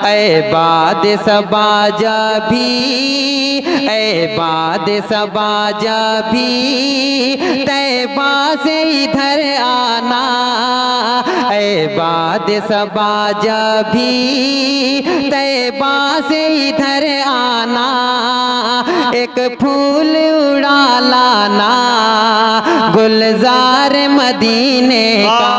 ऐ बाद सबाजा भी, ऐ बाद सबाजा भी, तैबा से इधर आना। ऐ बाद सबाजा भी, तैबा से इधर आना। एक फूल उड़ा लाना गुलजार मदीने का।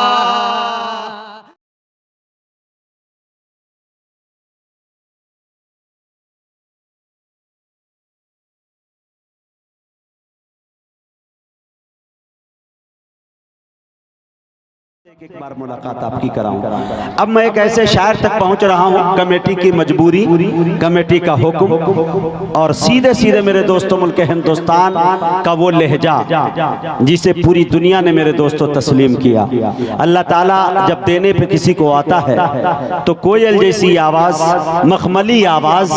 एक बार मुलाकात आपकी कराऊं। अब मैं एक ऐसे शायर तक पहुंच रहा हूं, कमेटी की मजबूरी, कमेटी का हुक्म और सीधे सीधे मेरे दोस्तों मुल्क हिंदुस्तान का वो लहजा जिसे पूरी दुनिया ने मेरे दोस्तों तस्लीम किया। अल्लाह ताला जब देने पे किसी को आता है तो कोयल जैसी आवाज, मखमली आवाज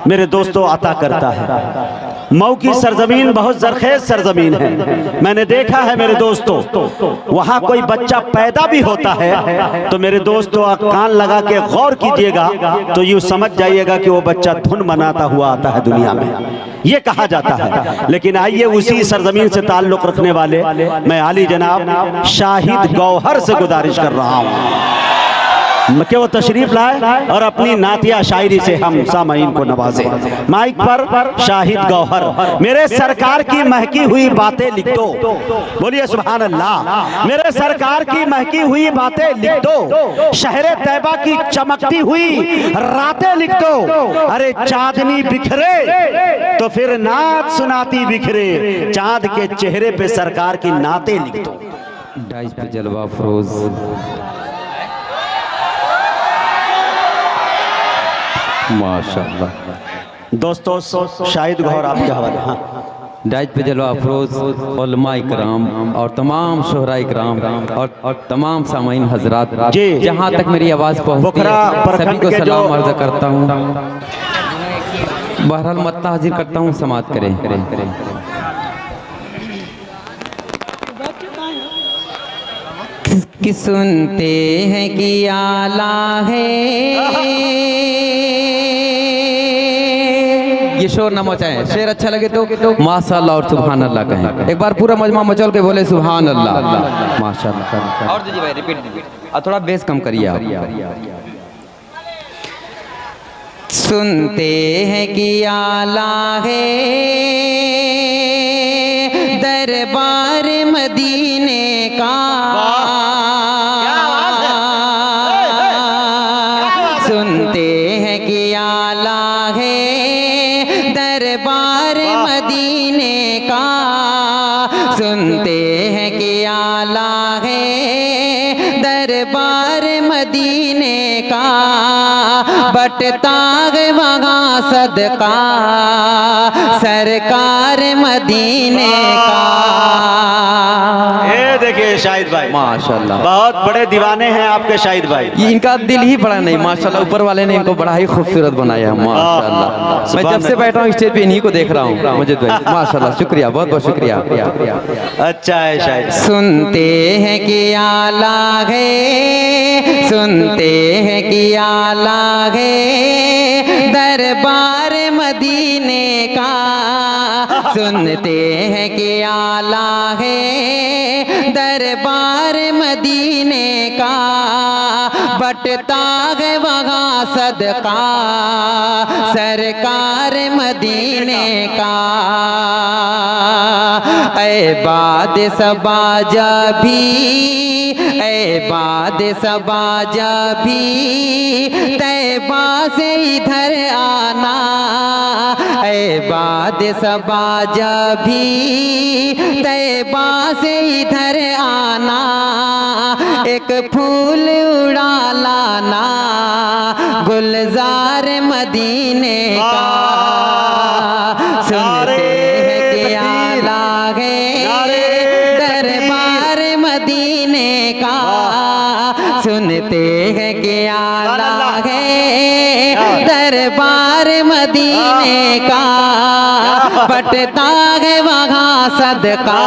मेरे दोस्तों अता करता है। मऊ की सरजमीन बहुत जरखेज सरजमीन है। मैंने देखा है मेरे दोस्तों, वहां कोई बच्चा पैदा भी होता है तो मेरे दोस्तों कान लगा के गौर कीजिएगा तो यूं समझ जाइएगा कि वो बच्चा धुन बनाता हुआ आता है दुनिया में, ये कहा जाता है। लेकिन आइए उसी सरजमीन से ताल्लुक रखने वाले मैं आली जनाब शाहिद गौहर से गुजारिश कर रहा हूँ कि वो तशरीफ लाए और अपनी नातिया शायरी से हम सामाईन को नवाजे। माइक पर शाहिद गौहर। मेरे सरकार की महकी हुई बातें लिख दो, बोलिए सुभान अल्लाह। मेरे सरकार की महकी हुई बातें लिख दो, शहरे तैबा की चमकती हुई रातें लिख दो। अरे चांदनी बिखरे तो फिर नात सुनाती बिखरे, चांद के चेहरे पे सरकार की नातें लिख दो। डाइस पे जलवा फरोज। माशाअल्लाह। दोस्तों शाहिद गौहर आपके हवाले। हाँ, डाइज पे जलवा अफरोज उलमा इकराम और तमाम शोहरा इकराम और तमाम सामाईन हजरात, जहाँ तक मेरी आवाज़ पहुँचती है सभी को सलाम अर्ज़ करता हूँ। बहरहाल मत हाजिर करता हूँ, समाअत करें। कि सुनते हैं कि आला है, ये शोर ना मचाएं। शेर अच्छा लगे तो माशाअल्लाह और सुभान अल्लाह कहें। एक बार पूरा मजमा मचल के बोले सुभान अल्लाह, माशाअल्लाह। और दीजिए भाई, रिपीट दीजिए और थोड़ा बेस कम करिए आप। सुनते हैं कि आला है दरबार मदीने का, सुनते हैं कि आला है दरबार मदीने का, सुनते हैं कि आला है दरबार मदीने का। बटता है वहाँ सदका सरकार मदीने का। ये देखिए शाहिद भाई माशाल्लाह, बहुत बड़े दीवाने हैं आपके शाहिद भाई। इनका दिल ही बड़ा नहीं, माशाल्लाह ऊपर वाले ने इनको बड़ा ही खूबसूरत बनाया है माशाल्लाह। मैं जब से बैठा हूँ स्टेज पे इन्हीं को देख रहा हूँ मुझे भाई, माशाल्लाह। शुक्रिया, बहुत बहुत शुक्रिया। अच्छा है शाहिद। सुनते हैं कि आला है, सुनते हैं कि आला है दरबार मदीने का, सुनते हैं कि आला है दरबार मदीने का। बटता है वहाँ सदका सरकार मदीने का। ऐ बाद सबाजा भी, ऐ बाद सबाजा भी, तैबा से इधर आना। ऐ बाद सबाजा भी, तैबा से इधर आना। एक फूल उड़ा लाना गुलजार मदीने का। सुनते हैं कि आला है दरबार मदीने का, सुनते हैं कि आला है दरबार मदीने का बटता है वहाँ सदका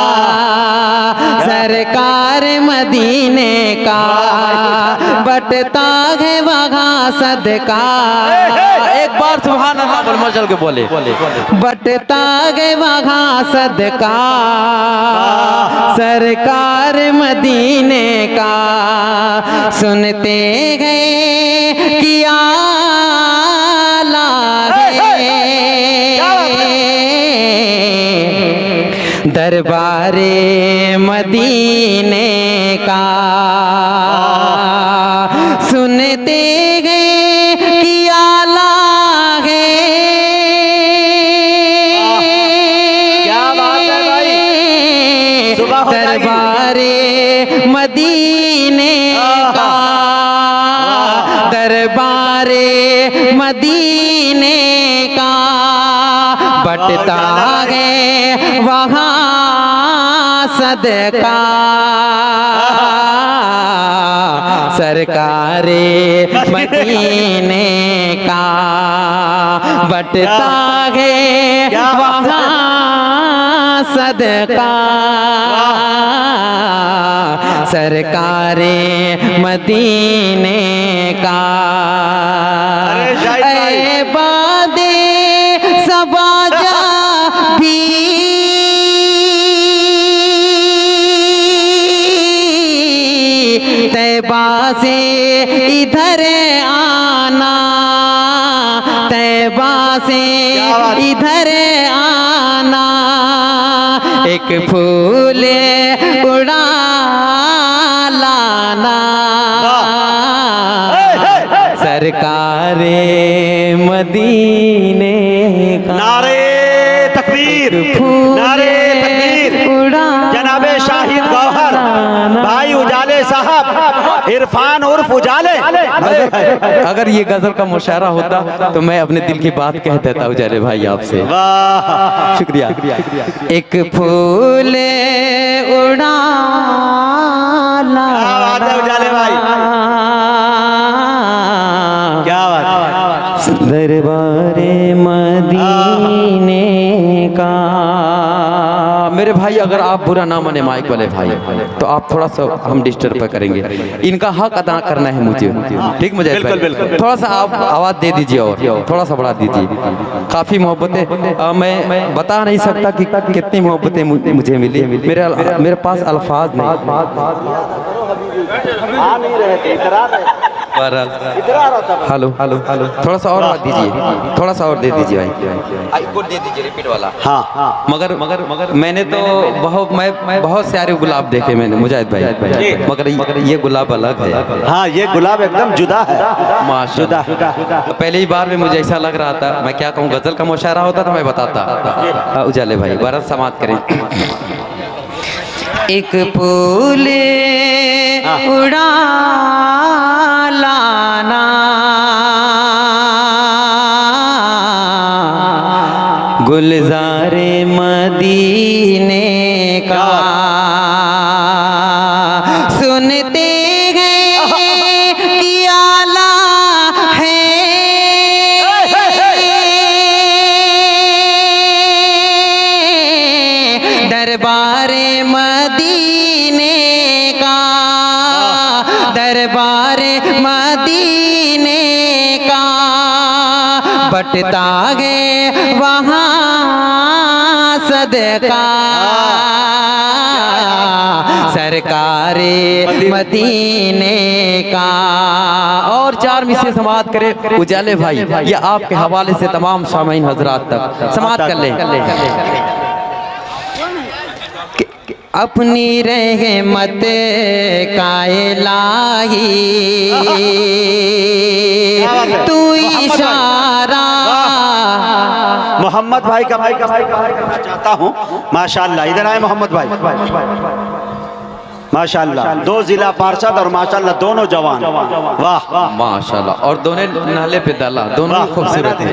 सरकार मदीने का बटता है वहाँ सदका एक बार सुभान अल्लाह बोल मचल के बोले बटता है वहाँ सदका सरकार मदीने का सुनते गए किया दरबारे मदीने का सुनते गए किया लागे क्या बात है भाई, सुबह हो जाएगी। दरबारे मदीने का दरबारे मदीने का बटता है वहाँ सदका सरकारे मदीने का बटता है वहाँ सदका सरकारे मदीने का ऐ बादे सबाजा भी तैबा से इधर आना तैबा से इधर आना एक फूल उड़ा लाना सरकारे मदीने का नारे तकबीर, फूल नारे तकबीर। उड़ा जनाबे शाहिद गौहर भाई उजाले साहब इरफान उर्फ उजाले। अगर ये गजल का मुशायरा होता तो मैं अपने दिल की बात कह देता उजाले भाई आपसे। वाह शुक्रिया। एक फूल उड़ा क्या बात है उजाले भाई, क्या बात है। दरबारे मदीने का मेरे भाई अगर आप बुरा ना माने माइक वाले भाई तो आप थोड़ा सा हम डिस्टर्ब करेंगे, इनका हक अदा करना है मुझे, ठीक मुझे बिल्कुल, बिल्कुल। थोड़ा सा आप आवाज दे दीजिए और थोड़ा सा बढ़ा दीजिए। काफी मोहब्बतें मैं बता नहीं सकता कि कितनी मोहब्बतें मुझे मिली, मेरे पास अल्फाज नहीं। हेलो हेलो हेलो थोड़ा सा और दीजिए, थोड़ा सा और दे दीजिए भाई, दे दीजिए रिपीट वाला। हाँ मगर मैंने तो बहुत सारे गुलाब देखे मैंने मुजाहिद भाई, मगर ये गुलाब अलग है। हाँ ये गुलाब एकदम जुदा है, माशाल्लाह। जुदा। पहली बार में मुझे ऐसा लग रहा था, मैं क्या कहूँ, गजल का मुशायरा होता तो मैं बताता। उजाले भाई भारत समाप्त करें। एक फूल उड़ा लाना गुलजारे मदीने का सुनते हैं कि आला है दरबारे मदीने का दरबारे मदीने का बटता है वहाँ सदका सरकारे मदीने का। और चार मिसरे समाप्त करे उजाले भाई, ये आपके हवाले से तमाम सामीन हजरात तक समाप्त कर ले। अपनी रहमत का इलाही तू इशारा। मोहम्मद भाई का करना चाहता हूँ। माशाल्लाह इधर आए मोहम्मद भाई, माशाल्लाह 2 जिला पार्षद और माशाल्लाह दोनों जवान, वाह माशाल्लाह, और दोनों नाले पे डाला, दोनों खूबसूरत है।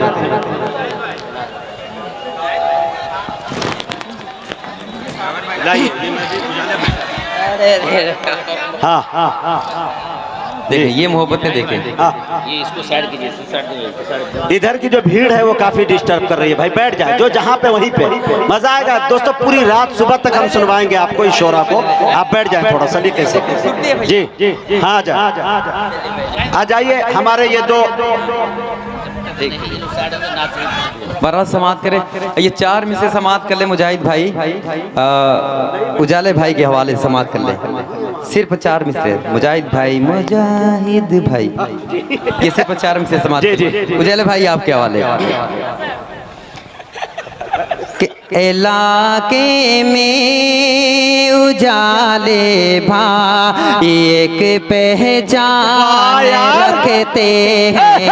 हाँ देखें ये मोहब्बतें देखें। हाँ, ये इसको साइड कीजिए, इसको साइड कीजिए। इधर की जो भीड़ है वो काफी डिस्टर्ब कर रही है। भाई बैठ जाए, जो जहाँ पे वहीं पे मजा आएगा दोस्तों। पूरी रात सुबह तक हम सुनवाएंगे आपको इस शोरा को। आप बैठ जाए थोड़ा सलीके से। जी हाँ, आ जाइए। हमारे ये दो बड़ा समाप्त करे, ये 4 में से समाप्त कर ले मुजाहिद भाई, उजाले भाई के हवाले से समाप्त कर ले। सिर्फ 4 में से मुजाहिद भाई, मुजाहिद भाई, ये सिर्फ 4 में से समाप्त कर ले। उजाले भाई आपके हवाले। इलाके में उजाले भाई एक पहचान रखते हैं।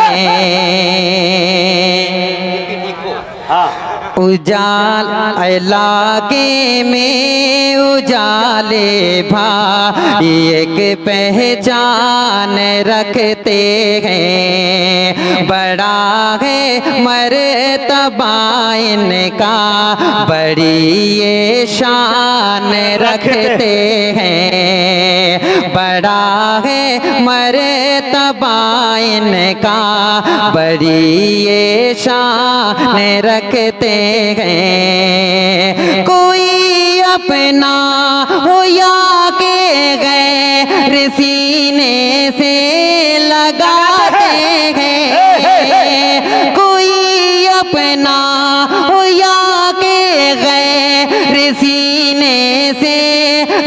उजाल इलाके में उजाले भाई एक पहचान रखते हैं। बड़ा है मर्तबा इनका, बड़ी ये शान रखते हैं। बड़ा है मर्तबा इनका, बड़ी ये शान रखते हैं। कोई अपना हो या के गैर सीने से लगाते हैं। कोई अपना हो या के गैर सीने से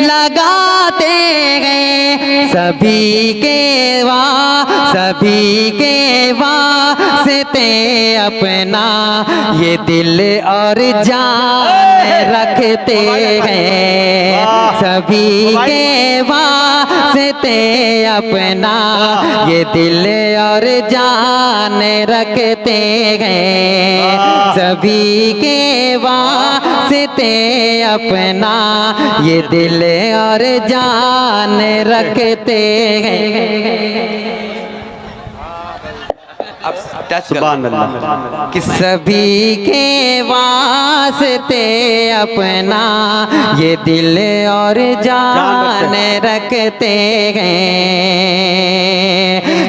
लगाते हैं। सभी के वास्ते अपना ये दिल और जान रखते हैं। सभी के वास्ते अपना ये दिल और जान रखते हैं। सभी के वास्ते अपना ये दिल और जान रखते हैं। सुभान अल्लाह। कि सभी के वास्ते अपना ये दिल और जान रखते हैं।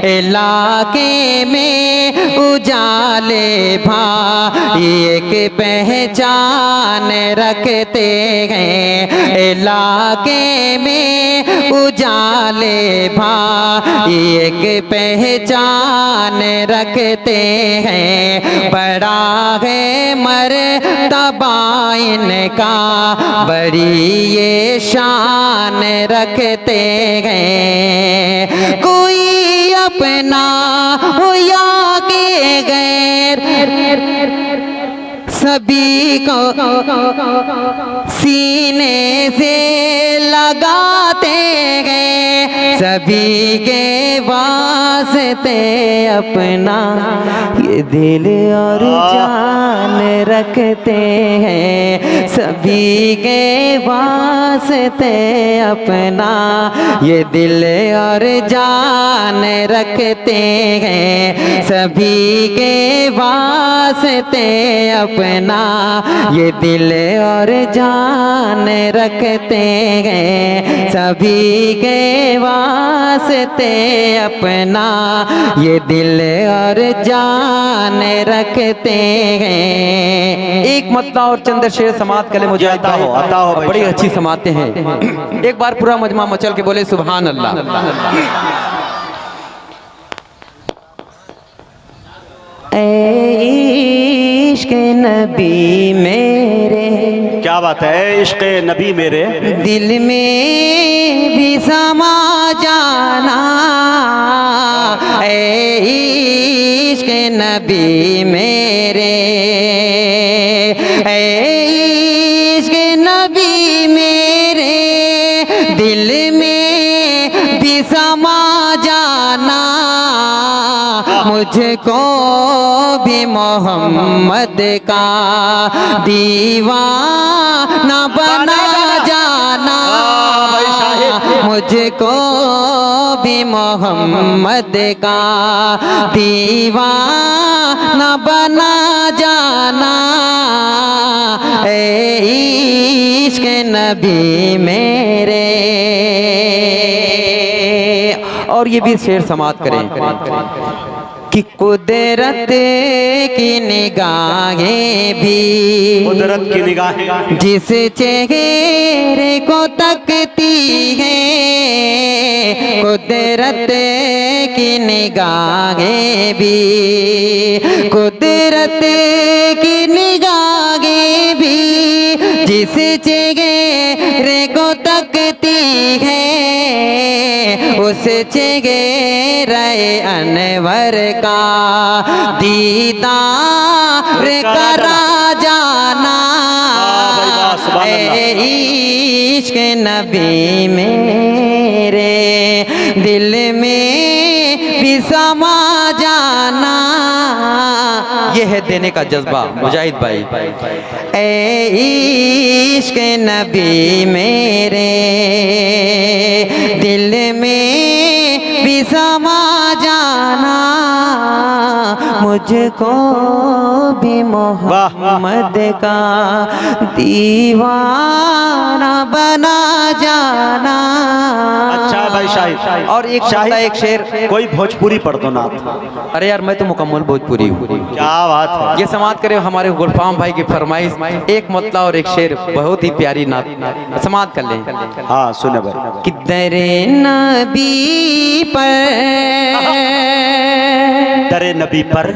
इलाके में उजाले भाई एक पहचान रखते हैं। इलाके में उजाले भाई एक पहचान रखते हैं। बड़ा है मर्तबा इनका, बड़ी ये शान रखते हैं। कोई अपना हो या के गैर, सभी को सीने से लगाते हैं। सभी के वास्ते अपना ये दिल और जान रखते हैं। सभी के वास्ते अपना ये दिल और जान रखते हैं। सभी के वास्ते अपना ये दिल और जान रखते हैं। सभी के वास्ते अपना ये दिल और जान रखते हैं। एक मतला और चंद शेर समात कले मुझे आता हो बड़ी अच्छी समाते हैं। एक बार पूरा मजमा मचल के बोले सुभान अल्लाह। इश्क़ नबी मेरे, क्या बात है, इश्क़ नबी मेरे दिल में भी समा जाना। इश्क़ नबी मेरे, इश्क़ नबी मेरे दिल में भी समा जाना। मुझको भी मोहम्मद का दीवाना बना जाना। मुझको भी मोहम्मद का दीवाना बना जाना। इश्क़ नबी मेरे। और ये भी शेर समाप्त करें कि कुदरत की निगाहें भी कुदरत की निगाहें जिस चेहरे को तकती है, कुदरत की निगाहें भी, कुदरत की निगाहें भी जिस चेहरे को तकती है, उस चेहरे अनवर का दीदार करा जाना। ऐ इश्क नबी मेरे दिल में भी समा जाना। ये है देने का जज्बा मुजाहिद भाई। ऐ इश्क नबी मेरे दिल में भी समा जाना, मुझको भी मोहम्मद का दीवाना बना जाना। अच्छा भाई शाहिद, और एक शाहिद एक शेर, कोई भोजपुरी पढ़ दो ना। अरे यार मैं तो मुकम्मल भोजपुरी हूँ। क्या बात है। ये समाप्त करे हमारे गुलफाम भाई की फरमाइश, एक मतला और एक शेर, बहुत ही प्यारी नात समाप्त कर लें। हाँ सुने भाई। कि दरे नबी पर, दरे नबी पर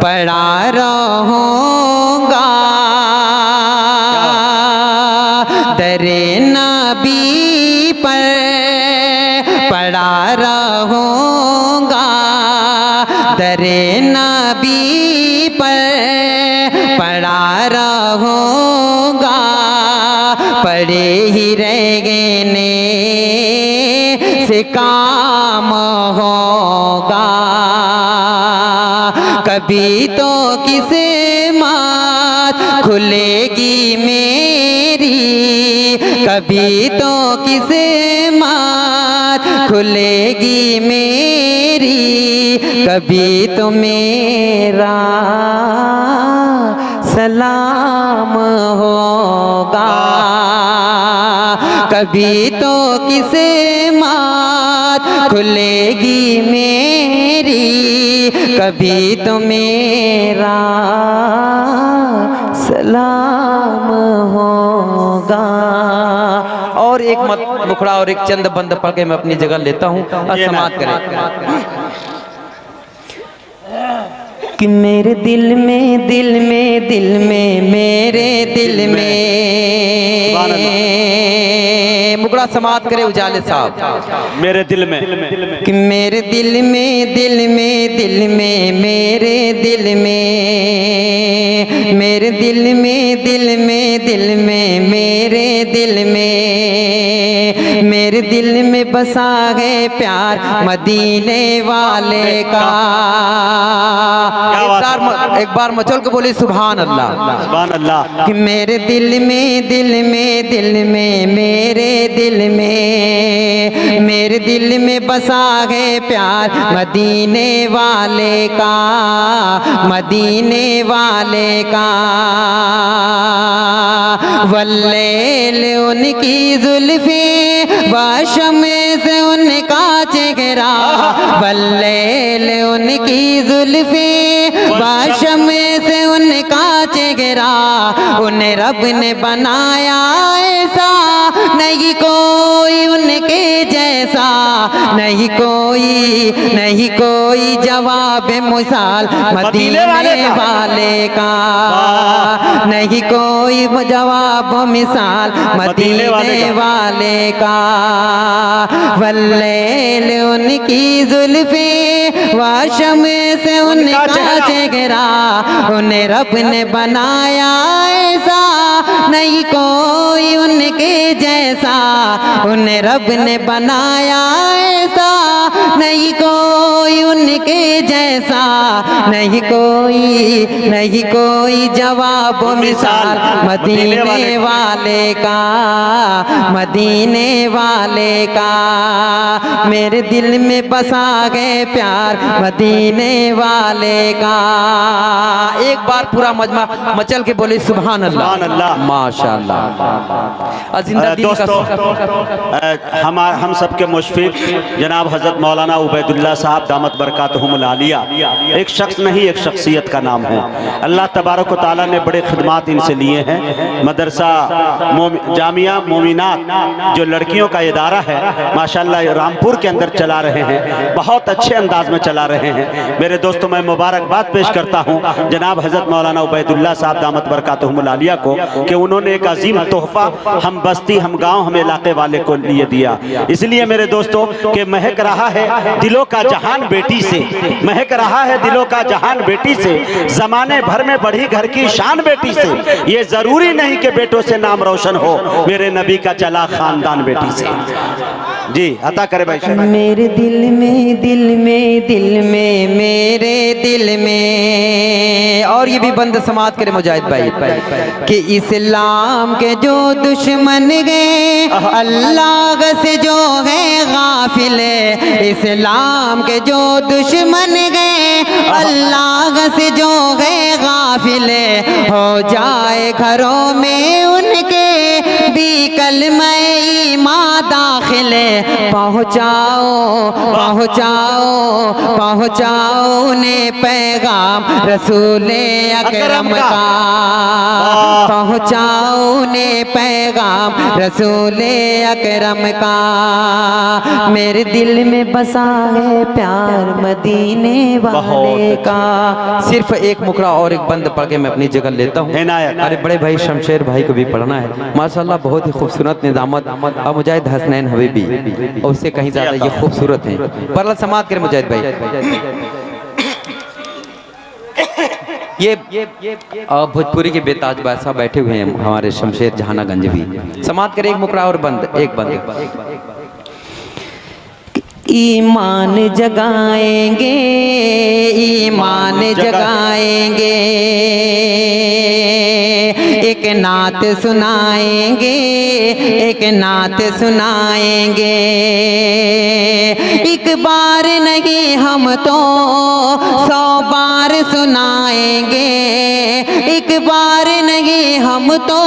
पड़ा रहूंगा, दरे नबी पर पड़ा रहूंगा, दरे नबी पर पड़ा रहूंगा, पड़े ही रहने से काम होगा, कभी तो किस्मत खुलेगी मेरी, कभी तो किस्मत खुलेगी मेरी, कभी तो मेरा सलाम होगा, कभी तो किस्मत खुलेगी मेरी, कभी तो मेरा सलाम होगा। और एक मत मुखड़ा और एक चंद बंद पढ़ के मैं अपनी जगह लेता हूँ और समाप्त करें। कि मेरे दिल में, दिल में, दिल में, मेरे दिल में, मुकड़ा समाप्त करे उजाले साहब। मेरे दिल में, कि मेरे दिल में, दिल में, दिल में, मेरे दिल में, मेरे दिल में, दिल में, दिल में, मेरे दिल में, मेरे दिल में बसा है प्यार मदीने वाले का। एक बार मचल के बोली सुभान अल्लाह, सुभान अल्लाह। कि मेरे दिल में, दिल में, दिल में, मेरे दिल में, मेरे दिल में बसा है प्यार मदीने वाले का, मदीने वाले का। वल्लैल उनकी जुल्फे वाशम से उनका चेहरा, वल्लैल उनकी जुल्फे वाशम से उनका चेहरा, उन्हें रब ने बनाया ऐसा, नहीं कोई उनके जैसा, नहीं कोई, नहीं कोई जवाब मिसाल मदीने वाले का, नहीं कोई जवाब मिसाल मदीने वाले का। वल्लैल उनकी जुल्फे वाशम से उनका चेहरा, उन्हें रब ने बनाया ऐसा, नहीं कोई उनके जैसा, उन्हें रब ने बनाया ऐसा, नहीं कोई उनके जैसा, नहीं कोई, नहीं कोई जवाब मिसाल मदीने वाले का, मदीने वाले का। मेरे दिल में बसा गए प्यार मदीने वाले का। एक बार पूरा मजमा मचल के बोले सुभान अल्लाह, माशाअल्लाह। जिंदा दिल का हम सबके मुशफिक जनाब हज़रत मौलाना उबैदुल्लाह साहब दामत बरकातहुमुल आलिया एक शख्स नहीं, एक शख्सियत का नाम है। अल्लाह तबारक व तआला ने बड़े खिदमात इनसे लिए हैं। मदरसा जामिया मोमिनात जो लड़कियों का इदारा है माशाल्लाह रामपुर के अंदर चला रहे हैं, बहुत अच्छे अंदाज में चला रहे हैं। मेरे दोस्तों, मैं मुबारकबाद पेश करता हूँ जनाब हज़रत मौलाना उबैदुल्लाह साहब दामत बरकातहुमुल आलिया को कि उन्होंने एक अजीम तोहफा हम बस्ती, हम गाँव, हम इलाके वाले को लिए दिया। इसलिए मेरे दोस्तों कि महक रहा है दिलों का जहान बेटी से, महक रहा है दिलों का जहान बेटी से, जमाने भर में बढ़ी घर की शान बेटी से। ये जरूरी नहीं कि बेटों से नाम रोशन हो, मेरे नबी का चला खानदान बेटी से। जी अता करे भाई। मेरे दिल में, दिल में, दिल में, मेरे दिल में। और ये भी बंद समात करे मुजाहिद भाई कि इस्लाम के जो दुश्मन गए अल्लाह से जो है गाफिल, इस्लाम के जो दुश्मन गए अल्लाह से जो है गाफिल, हो जाए घरों में उनके भी कलमा ईमान दाखिल। पहुँचाओ पहुँचाओ पहुँचाओ ने पैगाम रसूले अकरम का, पहुँचाओ ने पैगाम रसूले अकरम का। मेरे दिल में बसा है प्यार मदीने वाले का। सिर्फ एक मुकरा और एक बंद पढ़ के मैं अपनी जगह लेता हूँ। अरे बड़े भाई शमशेर भाई को भी पढ़ना है माशाल्लाह, बहुत ही खूबसूरत निजामत। और मुजाहिद हसनैन हबीबी और उससे कहीं ज्यादा ये खूबसूरत है। परल समात कर मुजाहिद भाई। ये भोजपुरी के बेताज बादशाह बैठे हुए हैं हमारे शमशेर जहानागंज भी। समात कर एक मुकरा और बंद, एक बंद। ईमान जगाएंगे, ईमान जगाएंगे, एक नात सुनाएंगे, एक नात सुनाएंगे। एक बार नहीं हम तो 100 बार सुनाएंगे, एक बार नहीं हम तो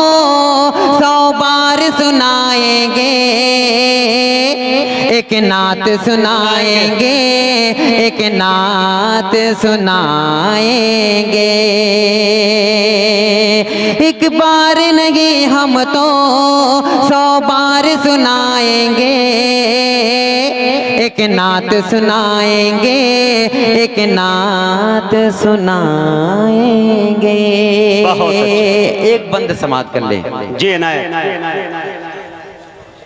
100 बार सुनाएंगे। एक नात सुनाएंगे, एक नात सुनाएंगे। एक बार नहीं हम तो 100 बार सुनाएंगे। एक नात सुनाएंगे, एक नात सुनाएंगे। एक बंद समात कर ले जी ना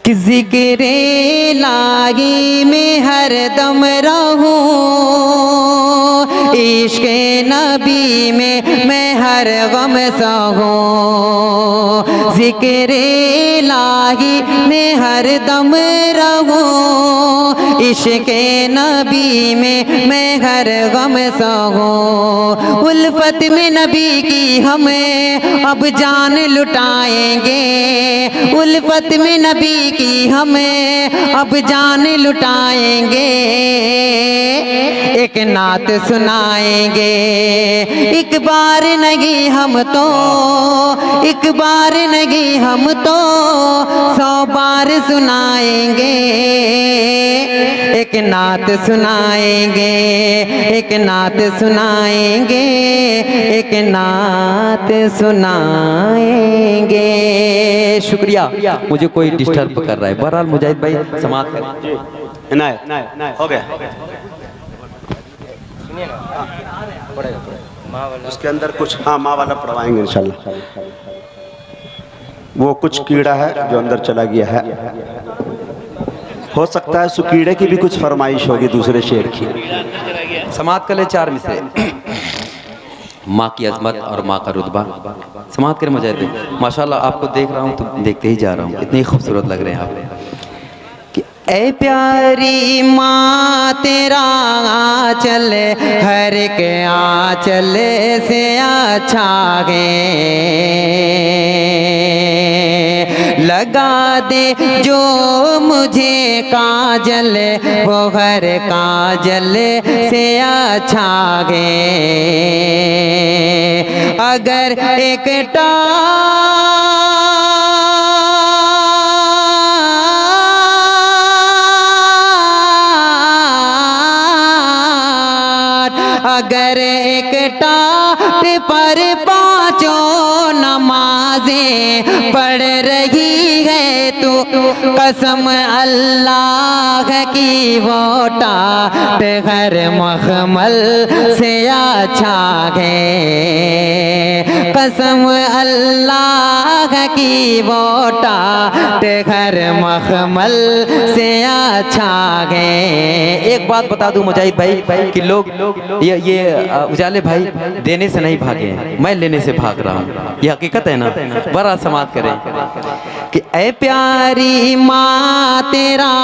कि जिक्रे लागी में हर दम रहूं, इश्क़ नबी में मैं हर गम सहूं। जिक्रे लागी में हर दम रहूं, इश्क़ नबी में मैं हर गम सहूं। उल्फत में नबी की हमें अब जान लुटाएंगे, उल्फत में नबी की हमें अब जान लुटाएंगे। एक नात सुनाएंगे, एक बार नहीं हम तो, एक बार नहीं हम तो 100 बार सुनाएंगे। एक नात सुनाएंगे, एक नात सुनाएंगे, एक नात सुनाएंगे। शुक्रिया, मुझे कोई डिस्टर्ब कर रहा है। बहरहाल मुजाहिद भाई समाप्त कर हो गया। उसके अंदर कुछ हाँ माँ वाला पढ़वाएंगे इंशाल्लाह। वो कुछ कीड़ा है जो अंदर चला गया है, हो सकता है उस कीड़े की भी कुछ फरमाइश होगी दूसरे शेर की। समाप्त कर ले 4 मिसरे। माँ की अजमत और माँ का रुतबा समाप्त कर मुजाहिद। माशाल्लाह आपको देख रहा हूँ तो देखते ही जा रहा हूँ, इतनी खूबसूरत लग रहे हैं आप। कि ऐ प्यारी माँ तेरा आंचल हर के आंचल से अच्छा है। लगा दे जो मुझे काजल वो हर काजल से अच्छा है। अगर एक टाट पर पांचों नमाजें पढ़ रही है तू, कसम अल्लाह की वो टाट हर मखमल से अच्छा है, कसम अल्लाह की वो टाट हर मखमल से अच्छा है। एक बात बता दूं मुजाहिद भाई कि लोग ये उजाले भाई देने से नहीं भागे हैं, मैं लेने से भाग रहा हूँ, ये हकीकत है ना। बड़ा समात करें कि ऐ प्यारी माँ तेरा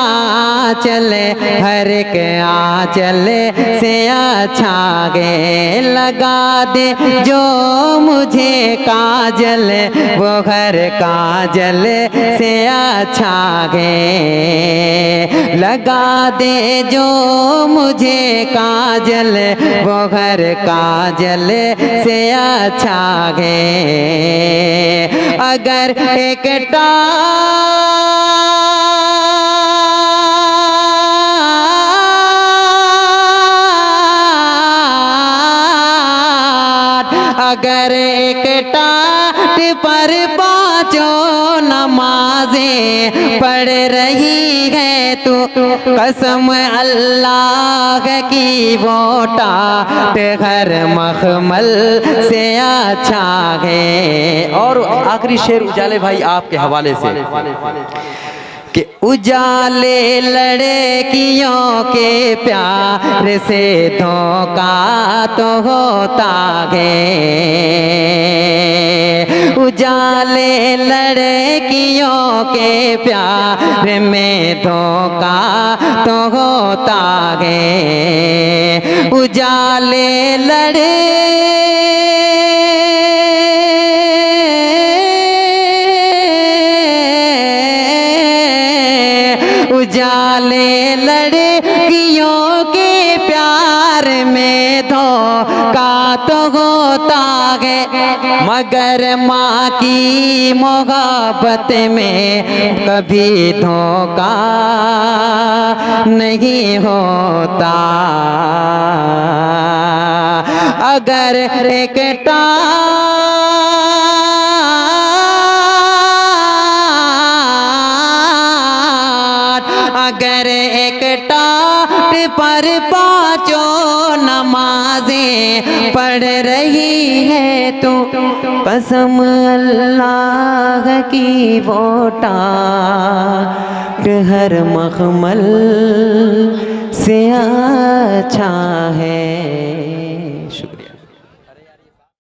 चले हर एक आंचल से अच्छा गे, लगा दे जो मुझे काजल वो घर काजल से अच्छा गे, लगा दे जो मुझे काजल वो घर काजल से अच्छा गे। अगर एक अगर एक टाट पर पांचों नमाजें पढ़ रही है तू, कसम अल्लाह की वो टाट हर मखमल से अच्छा है। और आखिरी शेर उजाले भाई आपके हवाले से कि उजाले लड़कियों के प्यार से धोखा तो होता है, उजाले लड़कियों के प्यार में धोखा तो होता है, उजाले लड़े उजाले लड़कियों के प्यार में धोखा तो होता है, मगर माँ की मोहब्बत में कभी धोखा नहीं होता। अगर एक अगर एक टाट पर पांचों नमाजें पढ़ रही है तू, कसम अल्लाह की वो टाट हर मखमल से अच्छा है।